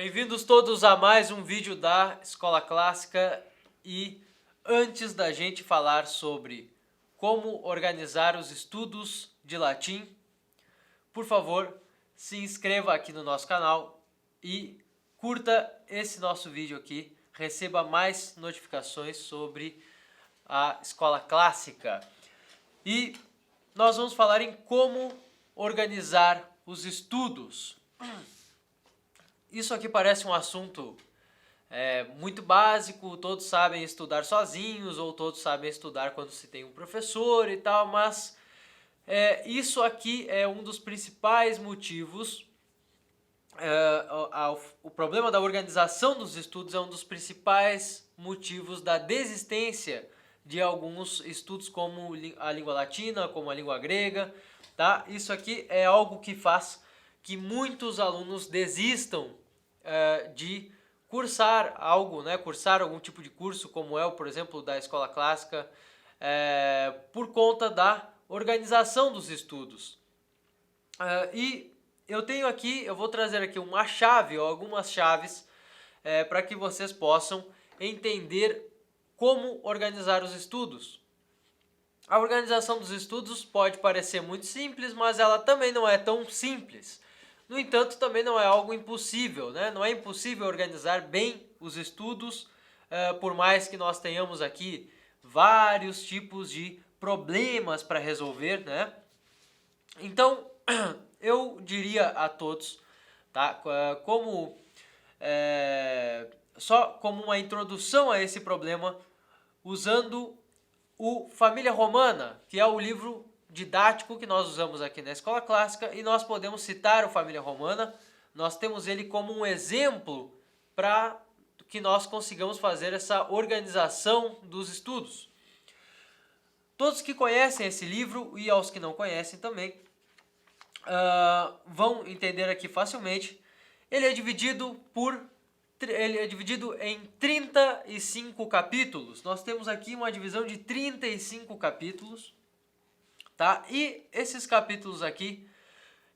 Bem-vindos todos a mais um vídeo da Escola Clássica e antes da gente falar sobre como organizar os estudos de latim, por favor, se inscreva aqui no nosso canal e curta esse nosso vídeo aqui, receba mais notificações sobre a Escola Clássica. E nós vamos falar em como organizar os estudos. Isso aqui parece um assunto muito básico, todos sabem estudar sozinhos ou todos sabem estudar quando se tem um professor e tal, mas isso aqui é um dos principais motivos, o problema da organização dos estudos é um dos principais motivos da desistência de alguns estudos como a língua latina, como a língua grega, tá? Isso aqui é algo que faz que muitos alunos desistam de cursar algo, né? Cursar algum tipo de curso, como por exemplo, da Escola Clássica, por conta da organização dos estudos. E eu vou trazer aqui uma chave, ou algumas chaves, para que vocês possam entender como organizar os estudos. A organização dos estudos pode parecer muito simples, mas ela também não é tão simples. No entanto, também não é algo impossível, né? Não é impossível organizar bem os estudos, por mais que nós tenhamos aqui vários tipos de problemas para resolver, né? Então, eu diria a todos, tá? Só como uma introdução a esse problema, usando o Família Romana, que é o livro didático que nós usamos aqui na Escola Clássica, e nós podemos citar o Família Romana, nós temos ele como um exemplo para que nós consigamos fazer essa organização dos estudos. Todos que conhecem esse livro e aos que não conhecem também vão entender aqui facilmente. Ele é dividido em 35 capítulos. Nós temos aqui uma divisão de 35 capítulos, tá? E esses capítulos aqui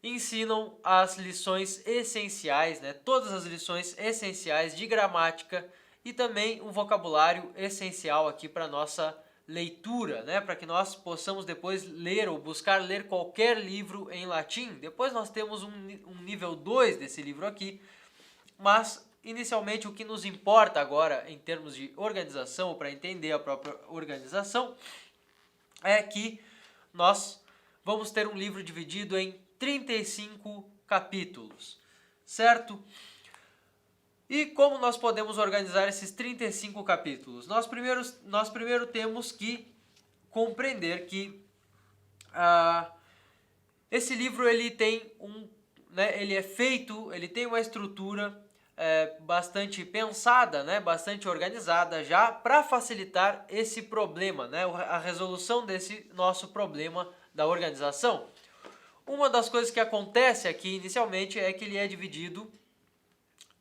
ensinam as lições essenciais, né? Todas as lições essenciais de gramática e também um vocabulário essencial aqui para nossa leitura, né? Para que nós possamos depois ler ou buscar ler qualquer livro em latim. Depois nós temos um nível 2 desse livro aqui, mas inicialmente o que nos importa agora em termos de organização, ou para entender a própria organização, é que nós vamos ter um livro dividido em 35 capítulos, certo? E como nós podemos organizar esses 35 capítulos? Nós primeiro temos que compreender que esse livro ele tem ele tem uma estrutura bastante pensada, né, bastante organizada já para facilitar esse problema, né, a resolução desse nosso problema da organização. Uma das coisas que acontece aqui inicialmente é que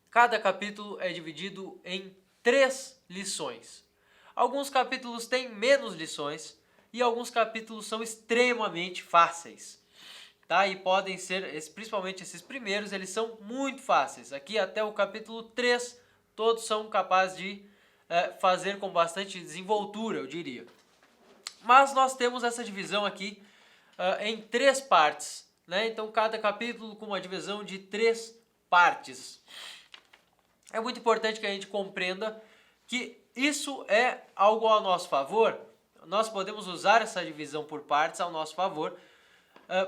cada capítulo é dividido em 3 lições. Alguns capítulos têm menos lições e alguns capítulos são extremamente fáceis. Tá? E podem ser, principalmente esses primeiros, eles são muito fáceis. Aqui até o capítulo 3, todos são capazes de fazer com bastante desenvoltura, eu diria. Mas nós temos essa divisão aqui em 3 partes, né? Então cada capítulo com uma divisão de 3 partes. É muito importante que a gente compreenda que isso é algo ao nosso favor. Nós podemos usar essa divisão por partes ao nosso favor,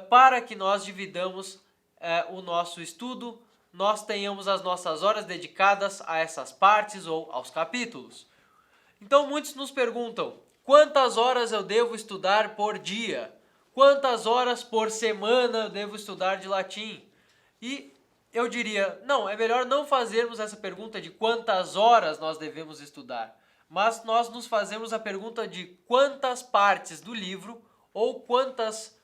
para que nós dividamos o nosso estudo, nós tenhamos as nossas horas dedicadas a essas partes ou aos capítulos. Então muitos nos perguntam, quantas horas eu devo estudar por dia? Quantas horas por semana eu devo estudar de latim? E eu diria, não, é melhor não fazermos essa pergunta de quantas horas nós devemos estudar, mas nós nos fazemos a pergunta de quantas partes do livro ou quantas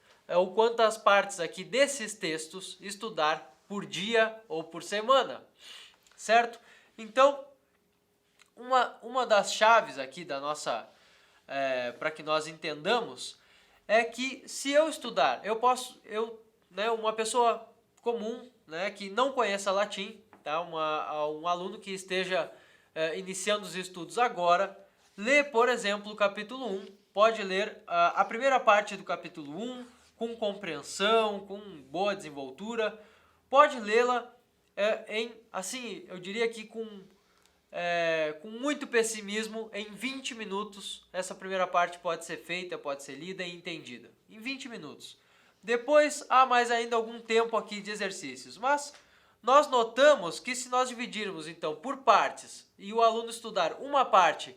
partes aqui desses textos estudar por dia ou por semana, certo? Então, uma das chaves aqui da nossa, para que nós entendamos, é que se eu estudar, uma pessoa comum, né, que não conheça latim, tá? Um aluno que esteja iniciando os estudos agora, lê, por exemplo, o capítulo 1, pode ler a primeira parte do capítulo 1 com compreensão, com boa desenvoltura, pode lê-la assim, eu diria que com muito pessimismo, em 20 minutos, essa primeira parte pode ser feita, pode ser lida e entendida. Em 20 minutos. Depois, há mais ainda algum tempo aqui de exercícios, mas nós notamos que se nós dividirmos, então, por partes, e o aluno estudar uma parte,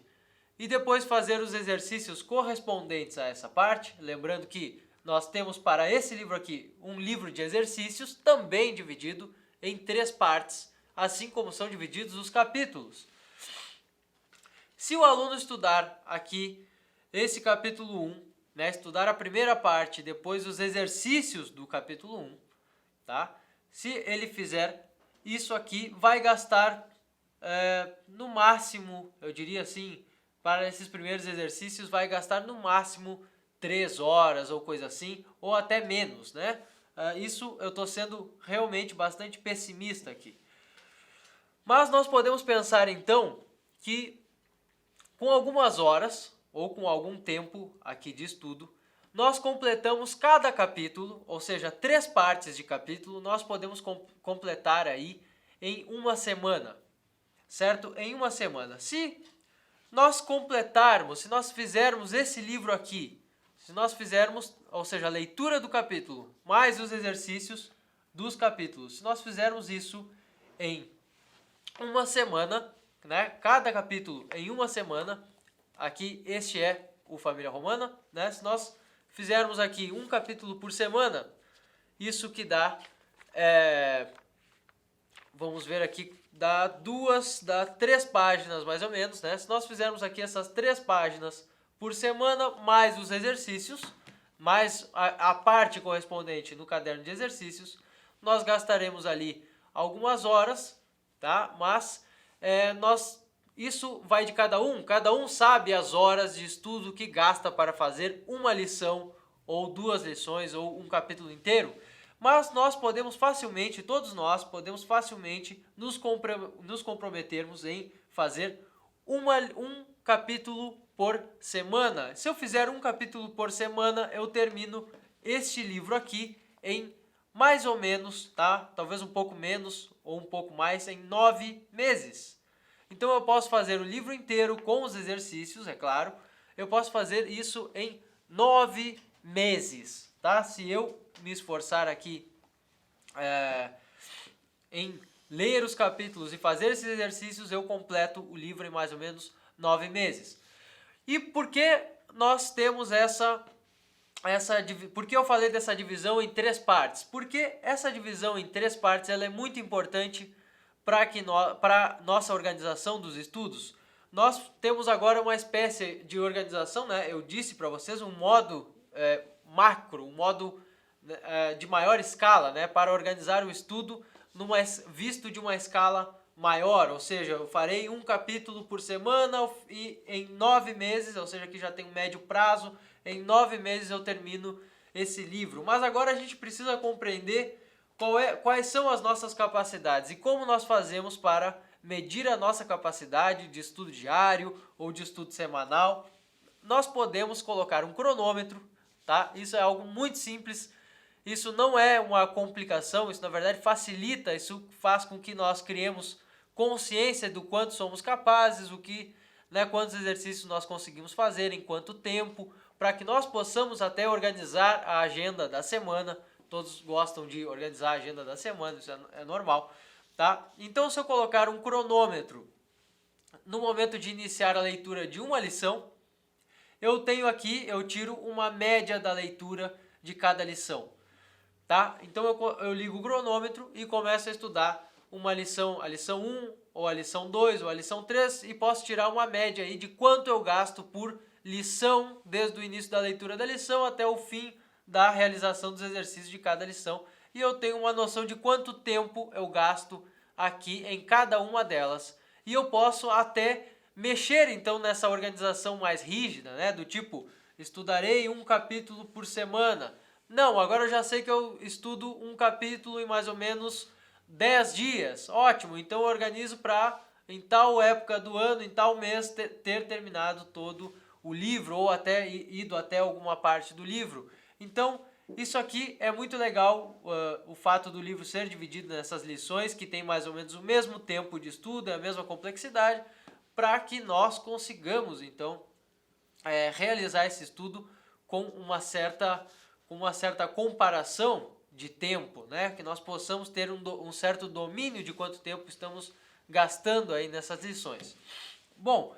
e depois fazer os exercícios correspondentes a essa parte, lembrando que nós temos para esse livro aqui, um livro de exercícios, também dividido em 3 partes, assim como são divididos os capítulos. Se o aluno estudar aqui esse capítulo 1, né, estudar a primeira parte, depois os exercícios do capítulo 1, tá? Se ele fizer isso aqui, vai gastar no máximo, eu diria assim, para esses primeiros exercícios, vai gastar no máximo 3 horas ou coisa assim, ou até menos, né? Isso eu estou sendo realmente bastante pessimista aqui. Mas nós podemos pensar então que com algumas horas ou com algum tempo aqui de estudo, nós completamos cada capítulo, ou seja, 3 partes de capítulo, nós podemos completar aí em uma semana, certo? Em uma semana. Se nós completarmos, se nós fizermos esse livro aqui, se nós fizermos, ou seja, a leitura do capítulo, mais os exercícios dos capítulos, se nós fizermos isso em uma semana, né? Cada capítulo em uma semana, aqui este é o Família Romana, né? Se nós fizermos aqui um capítulo por semana, isso que dá, vamos ver aqui, dá 3 páginas mais ou menos, né? Se nós fizermos aqui essas 3 páginas por semana, mais os exercícios, mais a parte correspondente no caderno de exercícios, nós gastaremos ali algumas horas, tá? Mas isso vai de cada um sabe as horas de estudo que gasta para fazer uma lição, ou 2 lições, ou um capítulo inteiro. Mas nós podemos facilmente, todos nós podemos facilmente nos comprometermos em fazer um capítulo por semana. Se eu fizer um capítulo por semana, eu termino este livro aqui em mais ou menos, tá? Talvez um pouco menos ou um pouco mais, em 9 meses. Então eu posso fazer o livro inteiro com os exercícios, é claro. Eu posso fazer isso em 9 meses, tá? Se eu me esforçar aqui em ler os capítulos e fazer esses exercícios, eu completo o livro em mais ou menos 9 meses. E por que nós temos por que eu falei dessa divisão em 3 partes? Porque essa divisão em 3 partes ela é muito importante para nossa organização dos estudos. Nós temos agora uma espécie de organização, né? Eu disse para vocês um modo macro, um modo de maior escala, né? Para organizar o estudo visto de uma escala maior, ou seja, eu farei um capítulo por semana e em 9 meses, ou seja, que já tem um médio prazo, em 9 meses eu termino esse livro. Mas agora a gente precisa compreender quais são as nossas capacidades e como nós fazemos para medir a nossa capacidade de estudo diário ou de estudo semanal. Nós podemos colocar um cronômetro, tá? Isso é algo muito simples. Isso não é uma complicação, isso na verdade facilita, isso faz com que nós criemos consciência do quanto somos capazes, quantos exercícios nós conseguimos fazer, em quanto tempo, para que nós possamos até organizar a agenda da semana. Todos gostam de organizar a agenda da semana, isso é normal, tá? Então, se eu colocar um cronômetro no momento de iniciar a leitura de uma lição, eu tiro uma média da leitura de cada lição, tá? Então eu ligo o cronômetro e começo a estudar uma lição, a lição 1, ou a lição 2, ou a lição 3, e posso tirar uma média aí de quanto eu gasto por lição, desde o início da leitura da lição até o fim da realização dos exercícios de cada lição. E eu tenho uma noção de quanto tempo eu gasto aqui em cada uma delas. E eu posso até mexer então nessa organização mais rígida, né? Do tipo, estudarei um capítulo por semana. Não, agora eu já sei que eu estudo um capítulo em mais ou menos 10 dias, ótimo, então eu organizo para em tal época do ano, em tal mês, ter terminado todo o livro ou até ido até alguma parte do livro. Então, isso aqui é muito legal, o fato do livro ser dividido nessas lições, que tem mais ou menos o mesmo tempo de estudo, a mesma complexidade, para que nós consigamos, então, realizar esse estudo com uma certa comparação de tempo, né? Que nós possamos ter um certo domínio de quanto tempo estamos gastando aí nessas lições. Bom,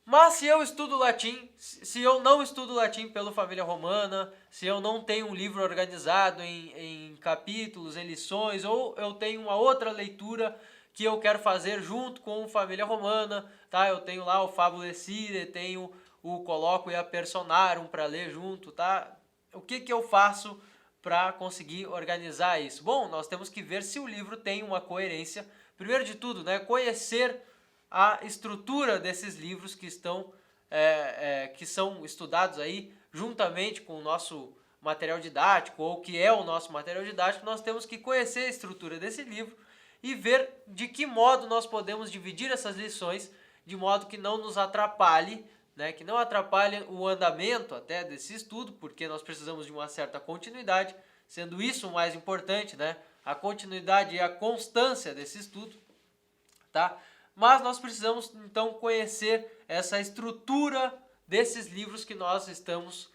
mas se eu estudo latim, se eu não estudo latim pelo Família Romana, se eu não tenho um livro organizado em capítulos, em lições, ou eu tenho uma outra leitura que eu quero fazer junto com Família Romana, tá? Eu tenho lá o Fabula Esire, tenho o Colloquia Personarum para ler junto, tá? O que eu faço para conseguir organizar isso? Bom, nós temos que ver se o livro tem uma coerência. Primeiro de tudo, né, conhecer a estrutura desses livros que que são estudados aí juntamente com o nosso material didático, ou que é o nosso material didático. Nós temos que conhecer a estrutura desse livro e ver de que modo nós podemos dividir essas lições de modo que não nos atrapalhe, né, que não atrapalhe o andamento até desse estudo, porque nós precisamos de uma certa continuidade, sendo isso o mais importante, né, a continuidade e a constância desse estudo, tá? Mas nós precisamos então conhecer essa estrutura desses livros que nós estamos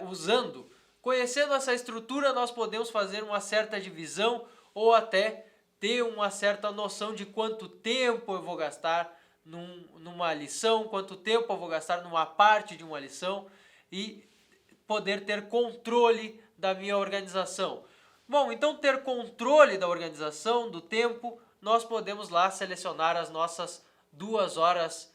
usando. Conhecendo essa estrutura, nós podemos fazer uma certa divisão ou até ter uma certa noção de quanto tempo eu vou gastar numa lição, quanto tempo eu vou gastar numa parte de uma lição e poder ter controle da minha organização. Bom, então ter controle da organização, do tempo, nós podemos lá selecionar as nossas 2 horas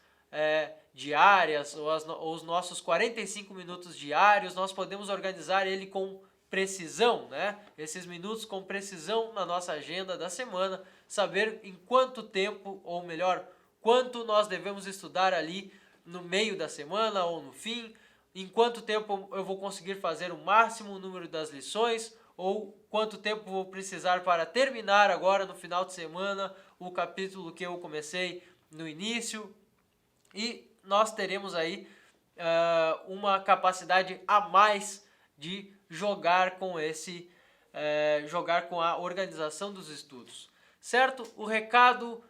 diárias ou os nossos 45 minutos diários. Nós podemos organizar ele com precisão, né? Esses minutos com precisão na nossa agenda da semana, saber em quanto tempo, ou melhor, quanto nós devemos estudar ali no meio da semana ou no fim, em quanto tempo eu vou conseguir fazer o máximo número das lições, ou quanto tempo vou precisar para terminar agora no final de semana o capítulo que eu comecei no início. E nós teremos aí uma capacidade a mais de jogar com a organização dos estudos, certo? O recado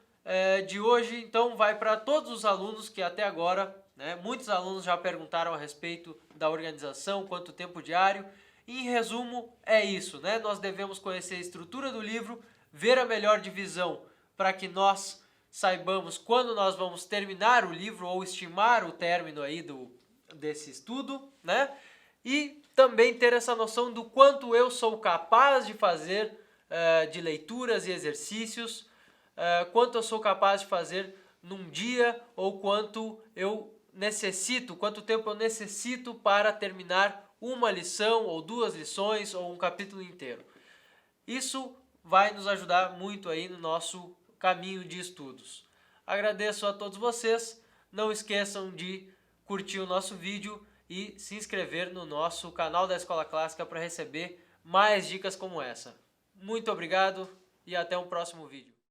de hoje então vai para todos os alunos que até agora, né, muitos alunos já perguntaram a respeito da organização, quanto tempo diário. Em resumo, é isso, né? Nós devemos conhecer a estrutura do livro, ver a melhor divisão para que nós saibamos quando nós vamos terminar o livro ou estimar o término aí desse estudo, né? E também ter essa noção do quanto eu sou capaz de fazer de leituras e exercícios, quanto eu sou capaz de fazer num dia, ou quanto tempo eu necessito para terminar uma lição, ou 2 lições, ou um capítulo inteiro. Isso vai nos ajudar muito aí no nosso caminho de estudos. Agradeço a todos vocês, não esqueçam de curtir o nosso vídeo e se inscrever no nosso canal da Escola Clássica para receber mais dicas como essa. Muito obrigado e até um próximo vídeo.